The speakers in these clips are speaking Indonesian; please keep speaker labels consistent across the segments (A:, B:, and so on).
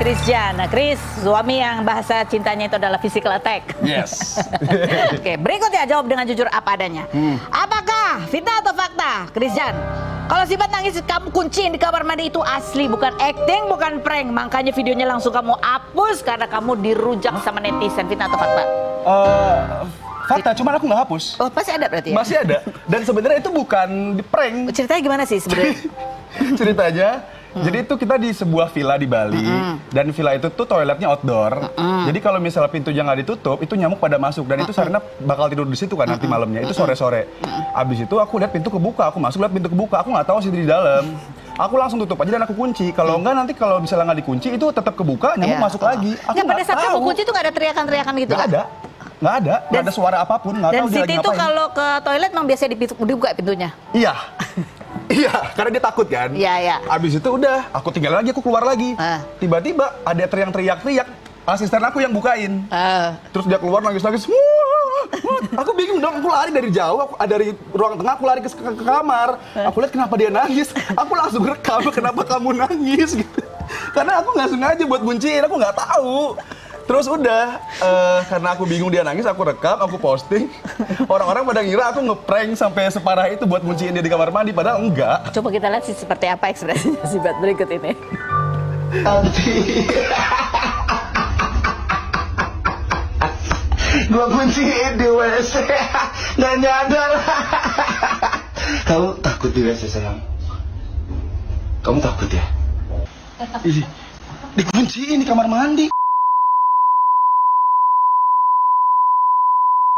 A: Christian. Nah, Chris, suami yang bahasa cintanya itu adalah physical attack.
B: Yes.
A: Oke, berikutnya jawab dengan jujur apa adanya. Apakah fitnah atau fakta, Christian? Kalau Sibat nangis kamu kunciin di kamar mandi itu asli, bukan acting, bukan prank. Makanya videonya langsung kamu hapus karena kamu dirujak sama netizen. Fitnah atau fakta?
B: Fakta, cuman aku nggak hapus.
A: Oh, pasti ada berarti ya?
B: Masih ada. Dan sebenarnya itu bukan di prank.
A: Ceritanya gimana sih sebenarnya?
B: Ceritanya, jadi itu kita di sebuah villa di Bali, dan villa itu tuh toiletnya outdoor. Jadi kalau misalnya pintunya nggak ditutup, itu nyamuk pada masuk, dan itu Sarina bakal tidur di situ kan nanti malamnya. Itu sore-sore. Abis itu aku lihat pintu kebuka, aku masuk lihat pintu kebuka, aku nggak tahu sih di dalam. Aku langsung tutup aja dan aku kunci. Kalau enggak nanti kalau misalnya nggak dikunci itu tetap kebuka, nyamuk masuk lagi. Aku
A: nggak pada saat kamu kunci itu nggak ada teriakan-teriakan gitu?
B: Nggak ada. Nggak ada suara apapun. Nggak tahu dia lagi ngapain. Dan
A: Siti itu kalau ke toilet memang biasanya dibuka pintunya?
B: Iya. Iya, karena dia takut kan.
A: Iya.
B: Abis itu udah, aku tinggal lagi, aku keluar lagi. Tiba-tiba ada teriak-teriak, asisten aku yang bukain. Terus dia keluar nangis-nangis. Aku bingung dong, aku lari dari jauh, dari ruang tengah, aku lari ke kamar. Aku lihat kenapa dia nangis, aku langsung rekam kenapa kamu nangis gitu. Karena aku nggak sengaja buat kunciin, aku nggak tahu. Terus udah, karena aku bingung dia nangis, aku rekam, aku posting. Orang-orang pada ngira aku ngeprank sampai separah itu buat kunciin dia di kamar mandi, padahal enggak.
A: Coba kita lihat sih seperti apa ekspresinya Sibat berikut ini.
C: Gua kunciin di WC, nggak nyadar. Kamu takut di WC sayang? Kamu takut ya? Ih, dikunciin di kamar mandi.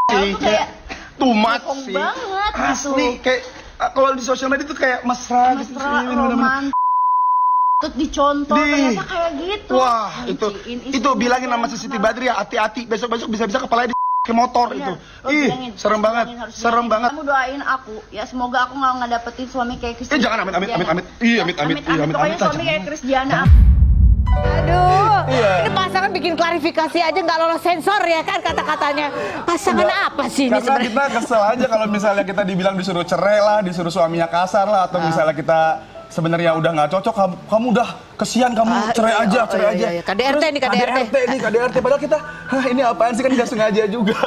C: Kayak tumat sih,
D: banget,
C: asli kayak kalau di sosial media tuh kayak mesra gitu,
D: romantis, tuh dicontoh ternyata kayak gitu.
C: Wah itu bilangin sama si Siti Badri ya, hati-hati besok bisa kepalanya ke motor itu. Ih serem banget.
D: Kamu doain aku ya, semoga aku nggak ngedapetin suami kayak Christian.
C: Jangan amit. Iya amit.
D: Pokoknya suami kayak Christiana.
A: Aduh, ini pasangan bikin klarifikasi aja nggak lolos sensor ya kan kata-katanya. Pasangan apa sih ini
B: sebenarnya? Karena kita kesel aja kalau misalnya kita dibilang disuruh cerai lah, disuruh suaminya kasar lah, atau misalnya kita sebenarnya udah nggak cocok, kamu udah kesian, kamu cerai aja.
A: KDRT nih,
B: KDRT. Padahal kita, ini apaan sih, kan nggak sengaja juga.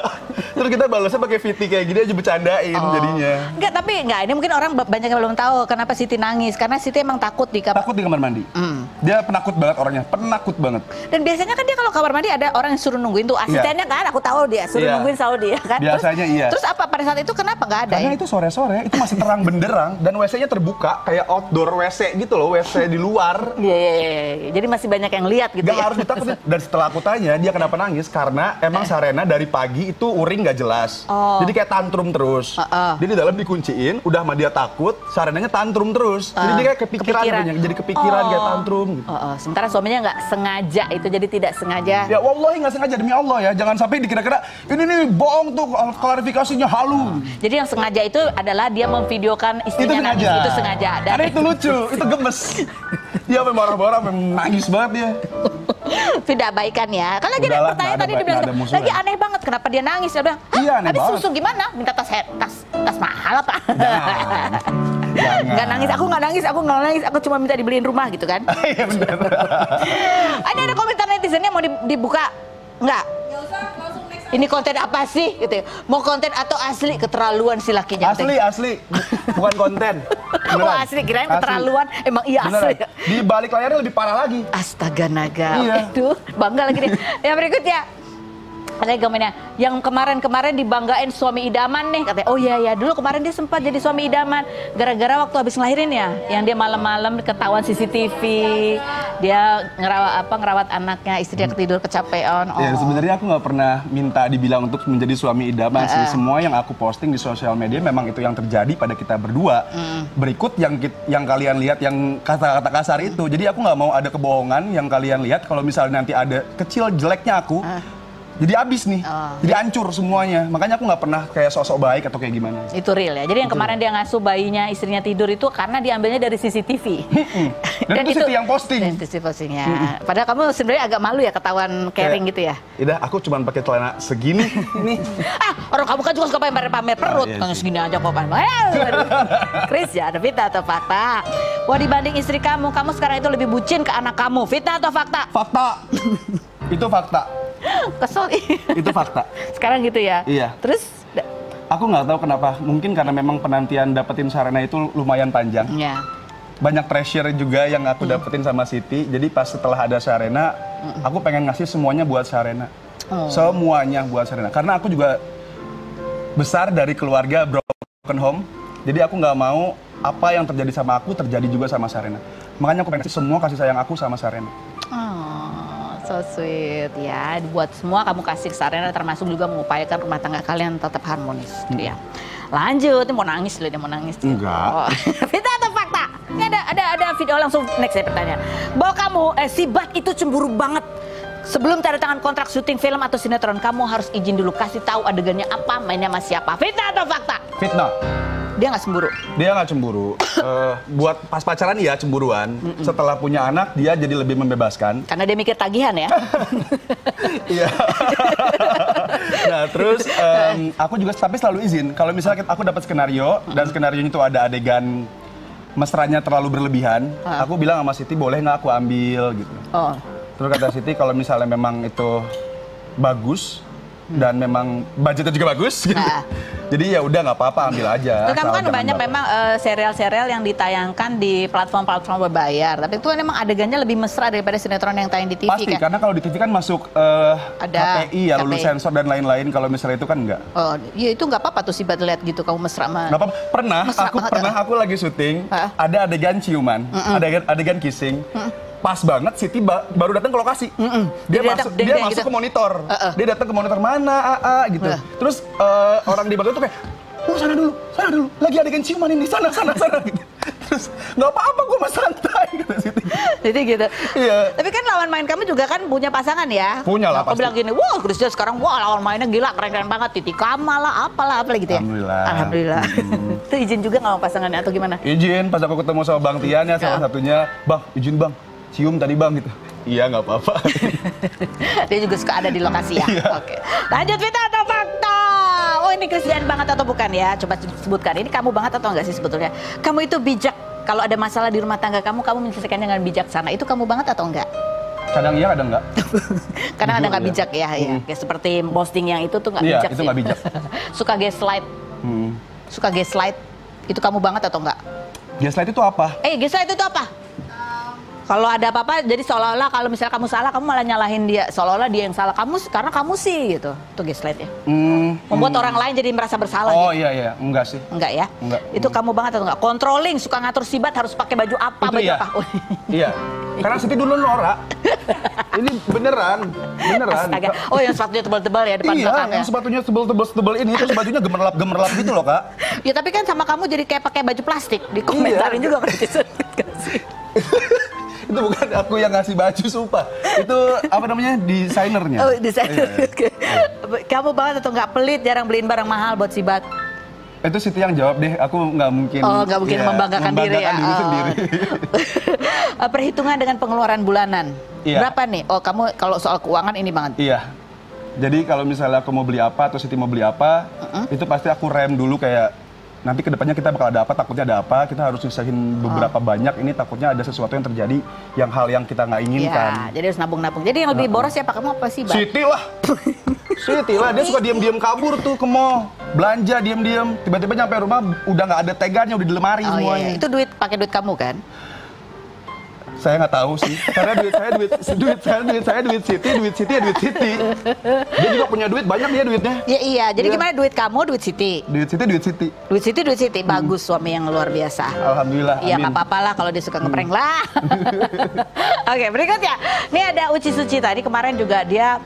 B: Terus kita balasnya pakai VT kayak gini aja, bercandain jadinya.
A: Enggak, ini mungkin orang banyak yang belum tahu kenapa Siti nangis. Karena Siti emang takut di kamar
B: mandi. Dia penakut banget orangnya, penakut banget.
A: Dan biasanya kan dia kalau kamar mandi ada orang yang suruh nungguin tuh, asistennya kan, aku tahu dia suruh nungguin selalu dia kan.
B: Biasanya
A: Terus apa pada saat itu kenapa nggak ada?
B: Karena itu sore-sore, itu masih terang benderang dan WC-nya terbuka kayak outdoor WC gitu loh, WC di luar.
A: Iya. Jadi masih banyak yang lihat gitu.
B: Gak harus ditakutin. Dan setelah aku tanya dia kenapa nangis, karena emang Sarena dari pagi itu uring nggak jelas. Jadi kayak tantrum terus. Dia di dalam dikunciin, udah sama dia takut, Sarenanya tantrum terus. Jadi dia kayak kepikiran. Jadi kepikiran kayak tantrum gitu.
A: Sementara suaminya nggak sengaja itu, jadi tidak sengaja.
B: Ya wallahi nggak sengaja, demi Allah ya. Jangan sampai dikira-kira ini nih bohong tuh, klarifikasinya halu.
A: Jadi yang sengaja itu adalah dia memvideokan istrinya nangis. Itu sengaja.
B: Karena itu lucu, itu gemes. Dia sampai marah-marah, sampai nangis banget dia.
A: Tidak baikan ya. Kan lagi ada pertanyaan tadi dia bilang lagi aneh banget kenapa dia nangis. Dia bilang,
B: iya, aneh
A: habis
B: banget.
A: Susu gimana? Minta tas mahal apa? Nggak nangis, aku nggak nangis, aku cuma minta dibeliin rumah gitu kan.
B: Iya benar.
A: Ini ada komentar netizennya mau dibuka nggak? Ini konten apa sih? Gitu ya. Mau konten atau asli? Keterlaluan si lakinya.
B: Asli. Bukan konten. Beneran.
A: Oh asli, kirain keterlaluan. Emang iya asli.
B: Di balik layarnya lebih parah lagi.
A: Astaga naga.
B: Iya.
A: Aduh, bangga lagi nih. Yang berikutnya. Ada komennya, yang kemarin dibanggain suami idaman nih, katanya. Oh iya, dulu kemarin dia sempat jadi suami idaman gara-gara waktu habis ngelahirin ya, yang dia malam-malam ketahuan CCTV, dia ngerawat anaknya, istrinya ketidur kecapean.
B: Ya sebenarnya aku nggak pernah minta dibilang untuk menjadi suami idaman sih. Semua yang aku posting di sosial media memang itu yang terjadi pada kita berdua. Berikut yang kalian lihat yang kata-kata kasar itu. Jadi aku nggak mau ada kebohongan yang kalian lihat. Kalau misalnya nanti ada kecil jeleknya aku, jadi abis nih, jadi hancur semuanya. Makanya aku nggak pernah kayak sosok baik atau kayak gimana.
A: Itu real ya. Jadi yang kemarin dia ngasuh bayinya, istrinya tidur itu karena diambilnya dari CCTV.
B: Dan itu Siti yang posting.
A: Dan itu Siti postingnya. Padahal kamu sebenarnya agak malu ya ketahuan caring gitu ya.
B: Udah, aku cuma pakai celana segini nih.
A: Orang kamu kan juga suka pamer perut. Kan segini aja kok pamer. Chris ya, ada fitnah atau fakta? Wah, dibanding istri kamu sekarang itu lebih bucin ke anak kamu. Fitnah atau fakta?
B: Fakta. Itu fakta.
A: Kesel.
B: Itu fakta.
A: Sekarang gitu ya?
B: Iya.
A: Terus?
B: Aku nggak tahu kenapa. Mungkin karena memang penantian dapetin Sharena itu lumayan panjang.
A: Iya.
B: Banyak pressure juga yang aku dapetin sama Siti. Jadi pas setelah ada Sharena, aku pengen ngasih semuanya buat Sharena. Semuanya buat Sharena. Karena aku juga besar dari keluarga broken home. Jadi aku nggak mau apa yang terjadi sama aku terjadi juga sama Sharena. Makanya aku pengen semua kasih sayang aku sama Sharena.
A: Oh, so sweet ya. Buat semua kamu kasih ke Sharena, termasuk juga mengupayakan rumah tangga kalian tetap harmonis. Gitu ya. Lanjut, ini mau nangis loh, dia mau nangis.
B: Enggak.
A: Oh. Fitnah atau fakta? Ini ada video langsung next ya pertanyaan. Bahwa kamu, si Bat itu cemburu banget. Sebelum tanda tangan kontrak syuting film atau sinetron, kamu harus izin dulu, kasih tahu adegannya apa, mainnya sama siapa. Fitnah atau fakta?
B: Fitnah.
A: Dia nggak cemburu? Dia
B: nggak cemburu. Buat pas pacaran iya cemburuan. Setelah punya anak dia jadi lebih membebaskan.
A: Karena dia mikir tagihan ya?
B: Iya. Nah terus aku juga tapi selalu izin. Kalau misalnya aku dapat skenario dan skenario itu ada adegan mesranya terlalu berlebihan, aku bilang sama Siti boleh nggak aku ambil gitu. Oh. Terus kata Siti kalau misalnya memang itu bagus dan memang budgetnya juga bagus gitu. Jadi ya udah nggak apa-apa ambil aja.
A: Kamu kan banyak memang serial-serial yang ditayangkan di platform-platform berbayar, tapi itu memang adegannya lebih mesra daripada sinetron yang tayang di TV.
B: Pasti,
A: kan?
B: karena kalau di TV kan masuk
A: ada
B: KPI ya, lulus sensor dan lain-lain. Kalau misalnya itu kan enggak.
A: Oh, ya itu nggak apa-apa tuh sih, lihat gitu kamu mesra mah.
B: Nggak apa-apa. Pernah aku lagi syuting, ada adegan ciuman, adegan kissing. Pas banget Siti baru datang ke lokasi. Dia masuk gitu ke monitor. Dia datang ke monitor mana gitu. Terus orang di bagian tuh kayak, "Oh, sana dulu. Lagi adegan ciuman ini, sana gitu." Terus nggak apa-apa, gue mah santai gitu Siti.
A: Jadi gitu.
B: Iya.
A: Tapi kan lawan main kamu juga kan punya pasangan ya?
B: Punya lah pasti.
A: Aku bilang gini, wah Krisya sekarang lawan mainnya gila, keren-keren banget. Titi Kamal lah, apalah gitu ya? Alhamdulillah. Itu izin juga nggak sama pasangannya atau gimana?
B: Izin, pas aku ketemu sama Bang Tian ya salah satunya, "Bang, izin Bang. Cium tadi Bang," gitu. Iya nggak apa-apa.
A: Dia juga suka ada di lokasi ya. Oke. Lanjut, Vita atau fakta? Oh ini Christian banget atau bukan ya? Coba sebutkan. Ini kamu banget atau enggak sih sebetulnya? Kamu itu bijak. Kalau ada masalah di rumah tangga kamu menyelesaikannya dengan bijaksana. Itu kamu banget atau enggak?
B: Kadang iya, kadang enggak.
A: Kadang ada nggak bijak ya. Kayak seperti posting yang itu tuh nggak bijak.
B: Iya, itu nggak bijak.
A: Suka gaslight. Suka gaslight. Itu kamu banget atau enggak?
B: Gaslight itu apa?
A: Gaslight itu apa? Kalau ada apa-apa, jadi seolah-olah kalau misalnya kamu salah, kamu malah nyalahin dia. Seolah-olah dia yang salah, karena kamu sih gitu. Itu gaslight ya. Membuat orang lain jadi merasa bersalah.
B: Oh
A: gitu.
B: iya, enggak sih.
A: Enggak ya?
B: Enggak.
A: Itu kamu banget atau enggak? Controlling, suka ngatur Sibat harus pakai baju apa,
B: itu iya.
A: apa.
B: Iya. Karena Siti dulu norak. Ini beneran.
A: Astaga. Oh yang sepatunya tebal-tebal ya depan belakang.
B: Iya, yang sepatunya tebal ini, terus bajunya gemerlap gitu loh, Kak.
A: Ya tapi kan sama kamu jadi kayak pakai baju plastik. Dikomentarin juga berarti.
B: Itu bukan aku yang ngasih baju, sumpah. Itu apa namanya, desainernya.
A: Oh, desainer. Iya. Kamu banget atau nggak pelit, jarang beliin barang mahal buat Sibat?
B: Itu Siti yang jawab deh, aku nggak mungkin.
A: Oh, nggak mungkin membanggakan diri ya.
B: Sendiri.
A: Perhitungan dengan pengeluaran bulanan.
B: Iya.
A: Berapa nih? Oh, kamu kalau soal keuangan ini banget.
B: Iya. Jadi kalau misalnya aku mau beli apa atau Siti mau beli apa, itu pasti aku rem dulu kayak nanti kedepannya kita bakal ada apa, takutnya ada apa, kita harus nyusahin beberapa banyak, ini takutnya ada sesuatu yang terjadi, hal yang kita nggak inginkan.
A: Ya, jadi harus nabung-nabung. Jadi yang lebih boros siapa? Kamu apa sih, Bang?
B: Siti lah. Siti lah, dia suka diam-diam kabur tuh ke mall, belanja diam-diam, tiba-tiba nyampe rumah udah nggak ada teganya, udah di lemari semuanya.
A: Iya. Itu pakai duit kamu kan?
B: Saya nggak tahu sih, karena duit Siti ya duit Siti. Dia juga punya duit, banyak dia duitnya.
A: Iya, jadi gimana duit kamu, duit Siti?
B: Duit Siti.
A: Duit Siti, bagus, suami yang luar biasa.
B: Alhamdulillah,
A: iya, nggak apa-apa lah kalau dia suka ngeprank lah. Oke, berikutnya. Ini ada Uci Suci tadi, kemarin juga dia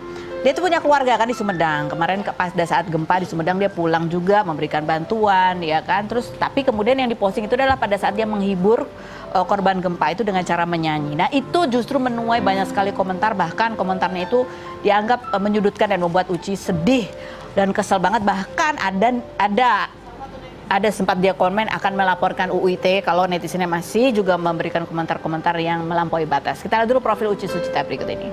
A: tuh punya keluarga kan di Sumedang. Kemarin pada saat gempa di Sumedang dia pulang juga memberikan bantuan, ya kan. Terus tapi kemudian yang diposting itu adalah pada saat dia menghibur korban gempa itu dengan cara menyanyi. Nah itu justru menuai banyak sekali komentar, bahkan komentarnya itu dianggap menyudutkan dan membuat Uci sedih dan kesel banget. Bahkan ada sempat dia komen akan melaporkan UU ITE kalau netizennya masih juga memberikan komentar-komentar yang melampaui batas. Kita lihat dulu profil Uci Sucita berikut ini.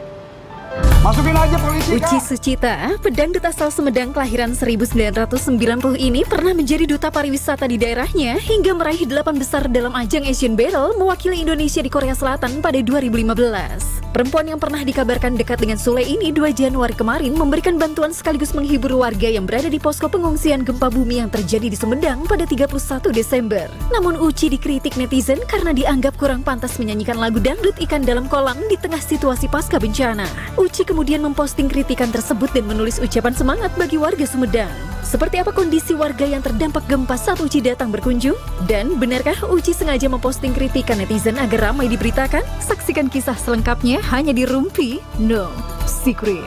B: Masukin aja polisi,
E: Uci
B: Kak.
E: Sucita, pedangdut asal Sumedang kelahiran 1990 ini pernah menjadi duta pariwisata di daerahnya hingga meraih 8 besar dalam ajang Asian Battle mewakili Indonesia di Korea Selatan pada 2015. Perempuan yang pernah dikabarkan dekat dengan Sule ini 2 Januari kemarin memberikan bantuan sekaligus menghibur warga yang berada di posko pengungsian gempa bumi yang terjadi di Sumedang pada 31 Desember. Namun Uci dikritik netizen karena dianggap kurang pantas menyanyikan lagu dangdut Ikan Dalam Kolam di tengah situasi pasca bencana. Uci kemudian memposting kritikan tersebut dan menulis ucapan semangat bagi warga Sumedang. Seperti apa kondisi warga yang terdampak gempa saat Uci datang berkunjung? Dan benarkah Uci sengaja memposting kritikan netizen agar ramai diberitakan? Saksikan kisah selengkapnya hanya di Rumpi No Secret.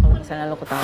A: Kalau misalnya lo ketawa